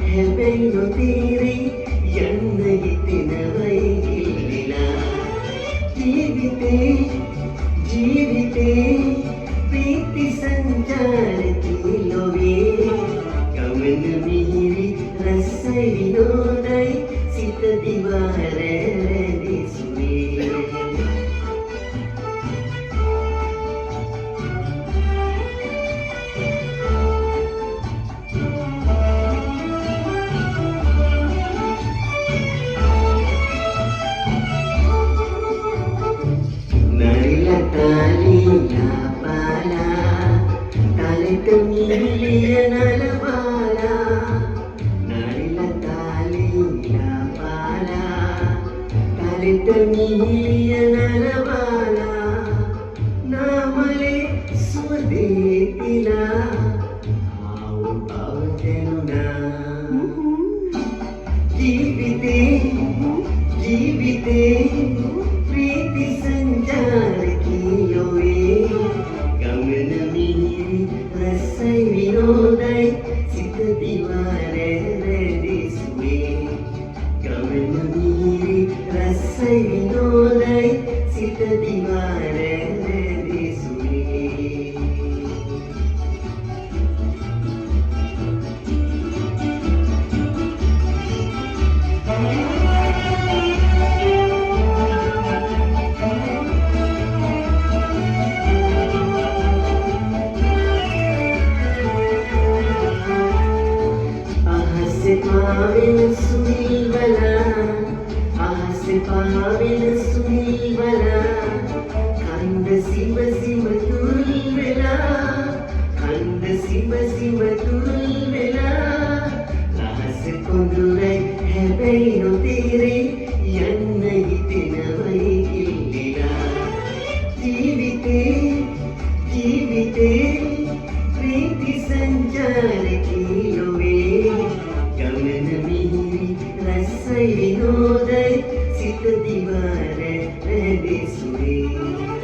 හැබැයි නොතේරෙයි යන්න හිතෙනවයි ඉල්ලලා ජීවිතේ ප්‍රීති සංචාරකී ලොවේ ගමන මිහිරි රසයි විනෝදයි සිත දිවා රැඳිසුවේ ජීවිතේ ප්‍රීති සංචාරකී ලොවේ ගමන මිහිරි රසයි විනෝදයි සිත දිවා රැඳිසුවේ ගමන මිහිරි රසයි විනෝදයි සිත දිවා රැඳිසුවේ පාවෙන සුනිල් බලා ආසේ පාවෙන සුනිල් බලා කන්ද සිම තුල් වෙලා කන්ද සිම තුල් වෙලා රහස කොඳුරයි හැබැයි නොතේරෙයි යන්න හිතෙනවයි ඉල්ලලා ජීවිතේ ප්‍රීති සංචාරකී ලොවේ ගමන මිහිරි රසයි විනෝදයි සිත දිවා රැඳිසුවේ